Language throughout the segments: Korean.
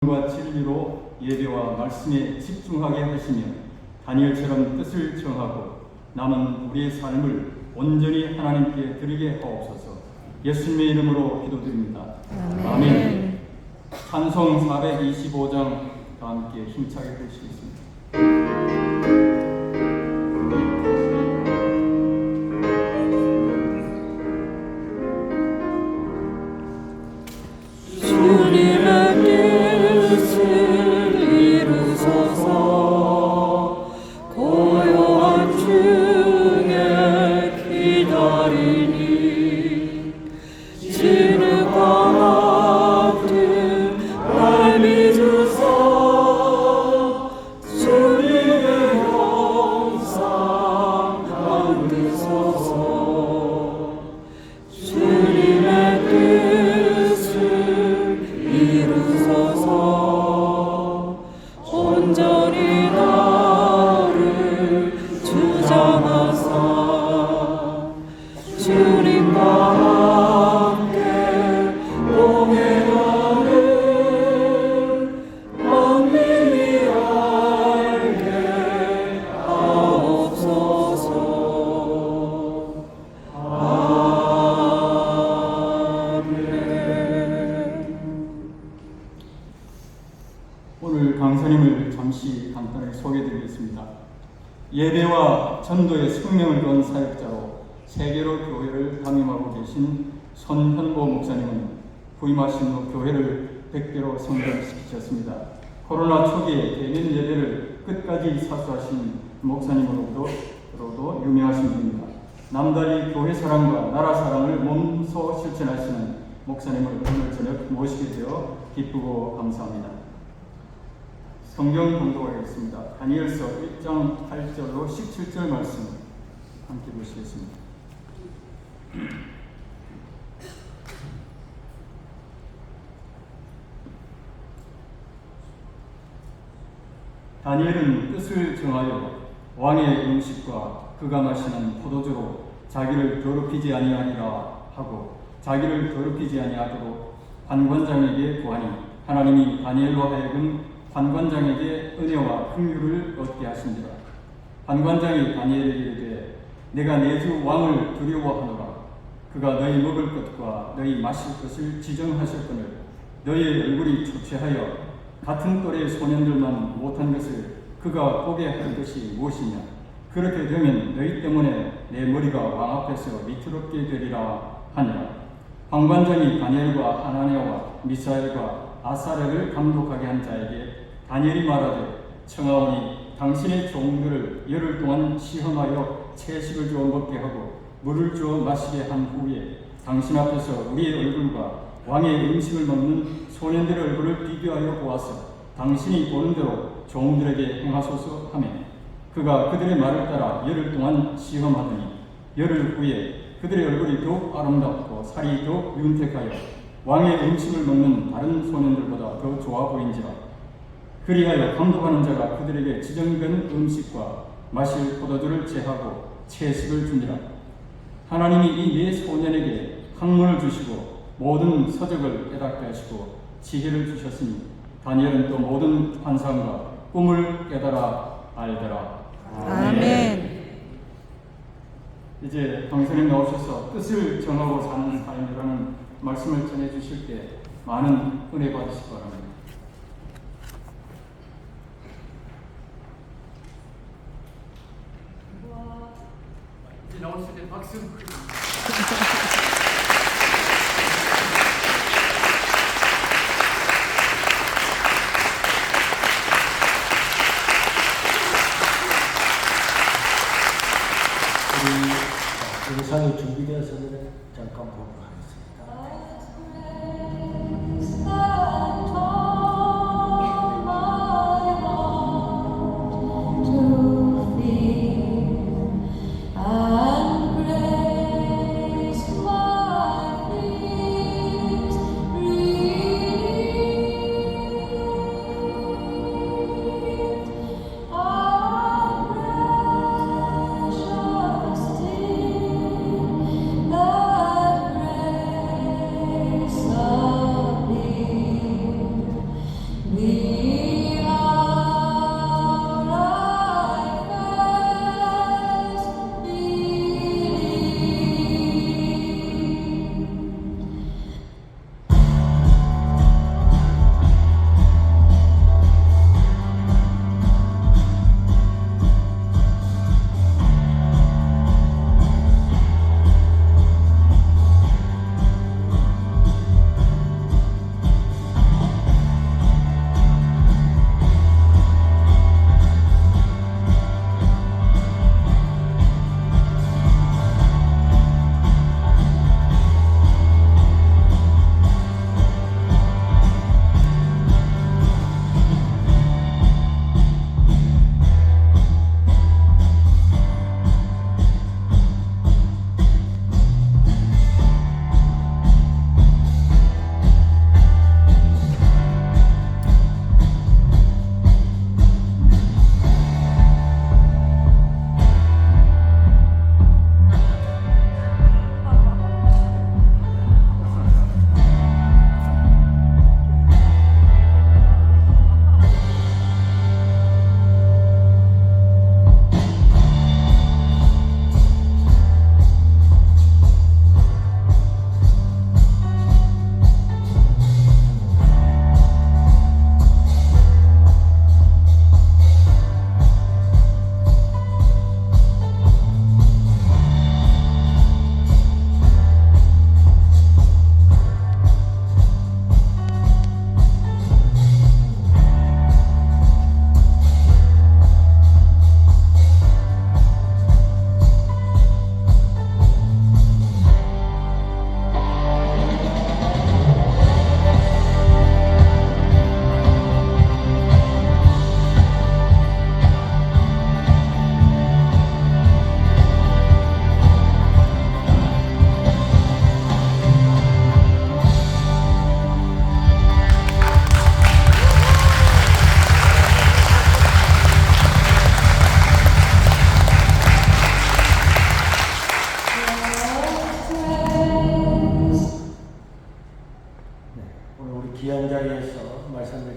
과 진리로 예배와 말씀에 집중하게 하시며 다니엘처럼 뜻을 정하고 남은 우리의 삶을 온전히 하나님께 드리게 하옵소서. 예수님의 이름으로 기도드립니다. 아멘. 찬송 425장 다 함께 힘차게 부르시겠습니다. 오늘 강사님을 잠시 간단하게 소개해드리겠습니다. 예배와 전도의 생명을 건 사역자로 세계로 교회를 담임하고 계신 손현보 목사님은 부임하신 후 교회를 100개로 성장시키셨습니다. 코로나 초기에 대면 예배를 끝까지 사수하신 목사님으로도 유명하신 분입니다. 남다리 교회 사랑과 나라 사랑을 몸소 실천하시는 목사님을 오늘 저녁 모시게 되어 기쁘고 감사합니다. 성경 공독하겠습니다. 다니엘서 1장 8절로 17절 말씀 함께 보시겠습니다. 다니엘은 뜻을 정하여 왕의 음식과 그가 마시는 포도주로 자기를 더럽히지 아니하리라 하고 자기를 더럽히지 아니하도록 관관장에게 구하니 하나님이 다니엘로 하여금 관관장에게 은혜와 긍휼을 얻게 하신지라. 관관장이 다니엘에게 이르되 내가 내 주 왕을 두려워하노라. 그가 너희 먹을 것과 너희 마실 것을 지정하셨거늘 너희의 얼굴이 초췌하여 같은 또래의 소년들만 못한 것을 그가 보게 할 것이 무엇이냐. 그렇게 되면 너희 때문에 내 머리가 왕 앞에서 위태롭게 되리라 하니라. 관관장이 다니엘과 하나냐와 미사엘과 아사랴를 감독하게 한 자에게 다니엘이 말하되 청하오니 당신의 종들을 열흘 동안 시험하여 채식을 주어 먹게 하고 물을 주어 마시게 한 후에 당신 앞에서 우리의 얼굴과 왕의 음식을 먹는 소년들의 얼굴을 비교하여 보아서 당신이 보는 대로 종들에게 행하소서 하며 그가 그들의 말을 따라 열흘 동안 시험하더니 열흘 후에 그들의 얼굴이 더욱 아름답고 살이 더욱 윤택하여 왕의 음식을 먹는 다른 소년들보다 더 좋아 보인지라. 그리하여 감독하는 자가 그들에게 지정된 음식과 마실 포도주를 제하고 채식을 주니라. 하나님이 이 네 소년에게 학문을 주시고 모든 서적을 깨닫게 하시고 지혜를 주셨으니 다니엘은 또 모든 환상과 꿈을 깨달아 알더라. 아멘. 이제 강사님 나오셔서 뜻을 정하고 사는 삶이라는 말씀을 전해 주실 때 많은 은혜 받으시기 바랍니다. 이제 나오실 때 박수. 우리 의상이 준비되어서는 잠깐 보도록 하겠습니다. That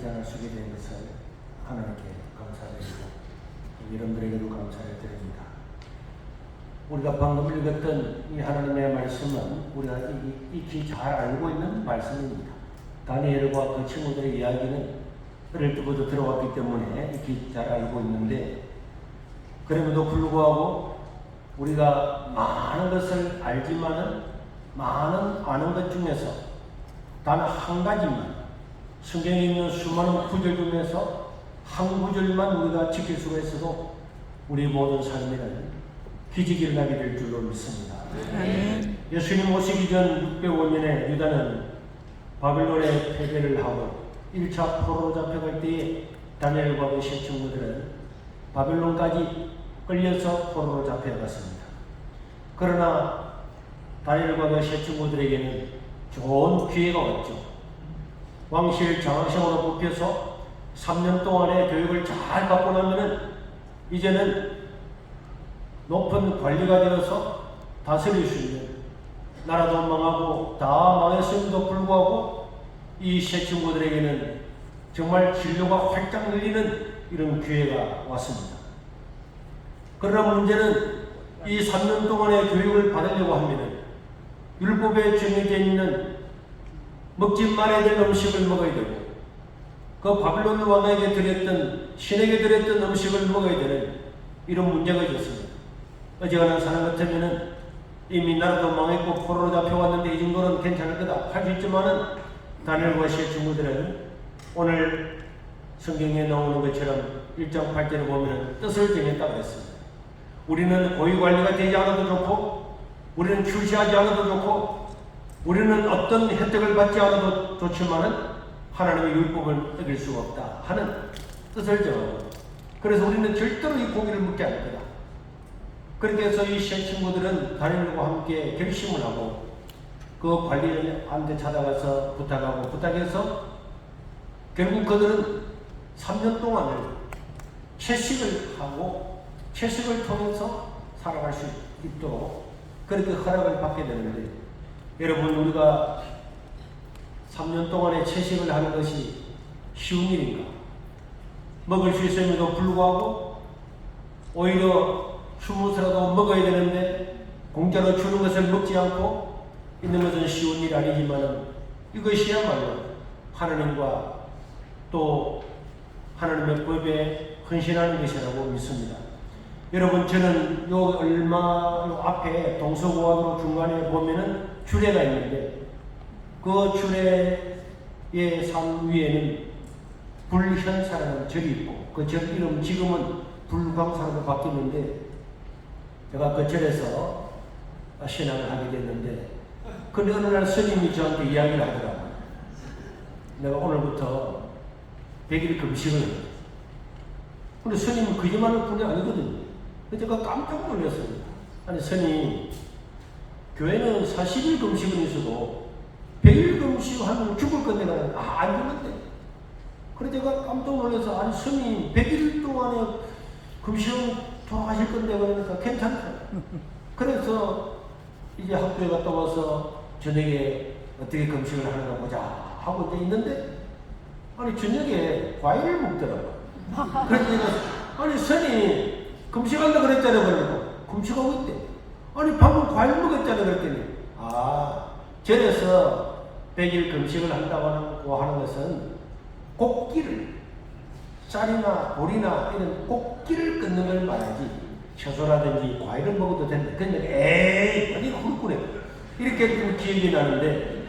장을 쓰게 된 것을 하나님께 감사드리고 여러분들에게도 감사를 드립니다. 우리가 방금 읽었던 이 하나님의 말씀은 우리가 익히 잘 알고 있는 말씀입니다. 다니엘과 그 친구들의 이야기는 어릴 때부터 들어왔기 때문에 익히 잘 알고 있는데, 그럼에도 불구하고 우리가 많은 것을 알지만은 많은 아는 것 중에서 단 한 가지만, 성경에 있는 수많은 구절 중에서 한 구절만 우리가 지킬 수가 있어도 우리 모든 삶에는 기적이 일어나게 될 줄로 믿습니다. 예수님 오시기 전 605년에 유다는 바빌론에 패배를 하고 1차 포로로 잡혀갈 때에 다니엘과 그 세 친구들은 바빌론까지 끌려서 포로로 잡혀갔습니다. 그러나 다니엘과 그 세 친구들에게는 좋은 기회가 왔죠. 왕실 장학생으로 뽑혀서 3년 동안의 교육을 잘 받고 나면은 이제는 높은 관리가 되어서 다스릴 수 있는, 나라도 망하고 다 망했음에도 불구하고 이 세 친구들에게는 정말 진로가 활짝 열리는 이런 기회가 왔습니다. 그러나 문제는 이 3년 동안의 교육을 받으려고 하면은 율법에 정해져 있는 먹지 말아야 될 음식을 먹어야 되고, 그 바빌론 왕에게 드렸던, 신에게 드렸던 음식을 먹어야 되는 이런 문제가 있었습니다. 어지간한 사람 같으면은 이미 나라도 망했고 포로로 잡혀왔는데 이 정도는 괜찮을 거다 할 수 있지만은, 다니엘과 세 친구들은 오늘 성경에 나오는 것처럼 1장 8절에 보면은 뜻을 정했다고 했습니다. 우리는 고위 관리가 되지 않아도 좋고, 우리는 출세하지 않아도 좋고, 우리는 어떤 혜택을 받지 않아도 좋지만은 하나님의 율법을 어길 수가 없다 하는 뜻을 정하고, 그래서 우리는 절대로 이 고기를 먹지 않을 거다. 그렇게 해서 이 세 친구들은 다니엘과 함께 결심을 하고 그 관리인한테 찾아가서 부탁해서 결국 그들은 3년 동안을 채식을 하고 채식을 통해서 살아갈 수 있도록 그렇게 허락을 받게 되는데, 여러분, 우리가 3년 동안의 채식을 하는 것이 쉬운 일인가? 먹을 수 있음에도 불구하고 오히려 추무서라도 먹어야 되는데 공짜로 주는 것을 먹지 않고 있는 것은 쉬운 일이 아니지만, 이것이야말로 하나님과 또 하나님의 법에 헌신하는 것이라고 믿습니다. 여러분, 저는 요 앞에 동서고학으로 중간에 보면은 주례가 있는데, 그 주례의 산 위에는 불현사라는 절이 있고, 그 절 이름 지금은 불광사로 바뀌었는데, 제가 그 절에서 신앙을 하게 됐는데, 근데 어느 날 스님이 저한테 이야기를 하더라고요. 내가 오늘부터 100일 금식을 해요. 근데 스님은 거짓말을 뿐이 아니거든요. 그래서 제가 깜짝 놀랐습니다. 아니, 스님, 교회는 40일 금식은 있어도 100일 금식하면 죽을 건데 나는 안 죽는데. 그래서 제가 깜짝 놀라서, 아니 스님 100일 동안에 금식은 돌아가실 건데 그러니까 괜찮다. 그래서 이제 학교에 갔다 와서 저녁에 어떻게 금식을 하는가 보자 하고 이제 있는데, 아니 저녁에 과일을 먹더라고요. 그래서 내가, 아니 스님 금식한다 그랬잖아요. 그러니까 금식하고 있대. 아니 방금 과일 먹었잖아요. 그랬더니, 절에서 100일 금식을 한다고 하는 것은 곡기를, 쌀이나 보리나 이런 곡기를 끊는 걸 말하지 채소라든지 과일을 먹어도 된다. 그러니까 에이 어디가 훌꾸래 이렇게 좀 기억이 나는데,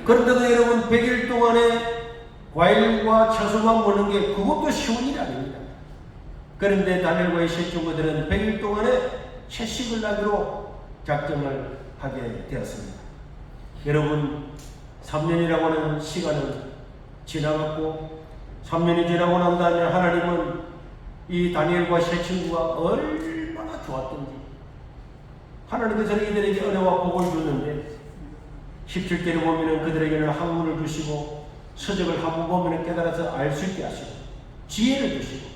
그런데도 여러분 100일 동안에 과일과 채소만 먹는 게 그것도 쉬운 일이 아닙니다. 그런데 다니엘과 세 친구들은 100일 동안에 채식을 하기로 작정을 하게 되었습니다. 여러분, 3년이라고 하는 시간은 지나갔고, 3년이 지나고 난 다음에 하나님은 이 다니엘과 세 친구가 얼마나 좋았던지 하나님께서 이들에게 은혜와 복을 줬는데, 17절에 보면 그들에게는 학문을 주시고 서적을 한번 보면 깨달아서 알 수 있게 하시고 지혜를 주시고,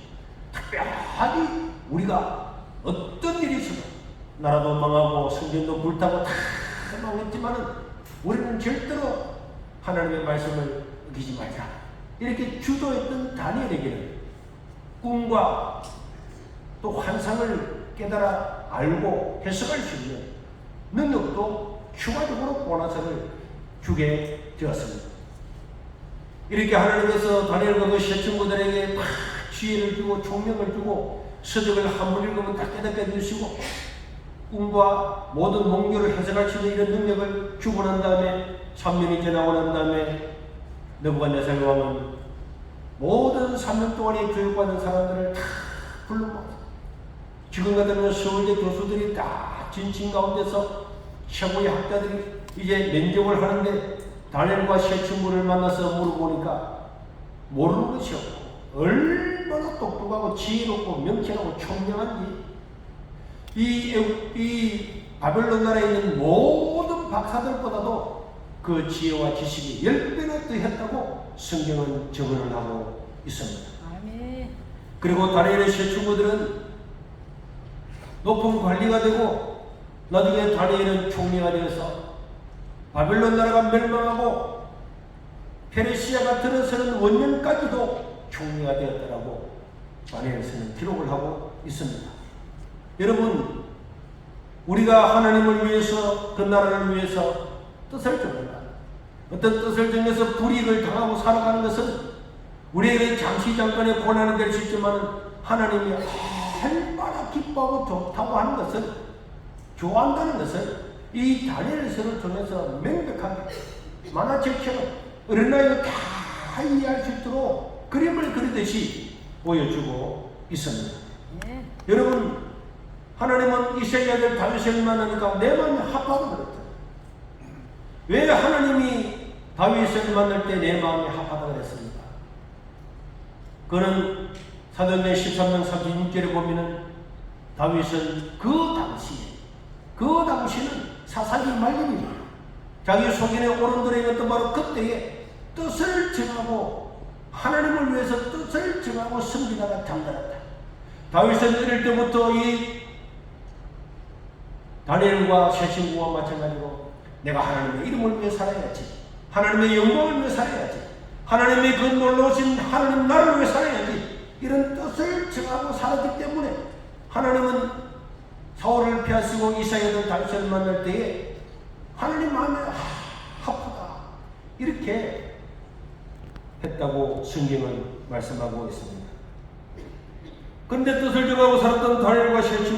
특별하게 우리가 어떤 일이 있어도 나라도 망하고 성전도 불타고 다 망했지만은 우리는 절대로 하나님의 말씀을 어기지 말자. 이렇게 주도했던 다니엘에게는 꿈과 또 환상을 깨달아 알고 해석할 수 있는 능력도 추가적으로 보너스를 주게 되었습니다. 이렇게 하나님께서 다니엘과 그 세 친구들에게 막 지혜를 주고 총명을 주고 서적을 한 번 읽으면 다 깨닫게 해주시고 꿈과 모든 목표를 해석할 수 있는 이런 능력을 주고 난 다음에 3년이 지나고 난 다음에 느부갓네살 왕은 모든 3년 동안에 교육받은 사람들을 다 불러모아 지금 같으면 서울대 교수들이 다 진친 가운데서 최고의 학자들이 이제 면접을 하는데 다니엘과 세 친구를 만나서 물어보니까 모르는 것이 없고 얼마나 똑똑하고 지혜롭고 명쾌하고 총명한지 이 바벨론 나라에 있는 모든 박사들보다도 그 지혜와 지식이 10배나 더했다고 성경은 증언을 하고 있습니다. 아멘. 그리고 다니엘의 세 친구들은 높은 관리가 되고 나중에 다니엘은 총리가 되어서 바벨론 나라가 멸망하고 페르시아가 들어서는 원년까지도 총리가 되었다라고 다니엘서는 기록을 하고 있습니다. 여러분, 우리가 하나님을 위해서 그 나라를 위해서 뜻을 정한다. 어떤 뜻을 정해서 불이익을 당하고 살아가는 것은 우리에게 잠시 잠깐의 고난이 될 수 있지만 하나님이 얼마나 기뻐하고 좋다고 하는 것은 좋아한다는 것은 이 다니엘서를 통해서 명백하게 만화책처럼 어린아이가 다 이해할 수 있도록 그림을 그리듯이 보여주고 있습니다. 네. 여러분, 하나님은 이세의 아들 다윗을 만나니까 내 마음이 합하다 그랬다. 왜 하나님이 다윗을 만날 때 내 마음이 합하다 그랬습니까? 그는 사도행전 13장 36절에 보면은 다윗은 그 당시는 사사기 말년입니다. 자기 속인의 어른들의 것도 바로 그때에 뜻을 정하고 하나님을 위해서 뜻을 정하고 섬기다가 잠들었다. 다윗은 어릴 때부터 이 다니엘과 세 친구와 마찬가지로 내가 하나님의 이름을 위해 살아야지, 하나님의 영광을 위해 살아야지, 하나님의 그 놀라우신 하나님 나라를 위해 살아야지, 이런 뜻을 정하고 살았기 때문에 하나님은 사울을 피하시고 이사야를 다윗을 만날 때에 하나님 마음에 아프다 이렇게 했다고 성경은 말씀하고 있습니다. 그런데 뜻을 정하고 살았던 다니엘과 세 친구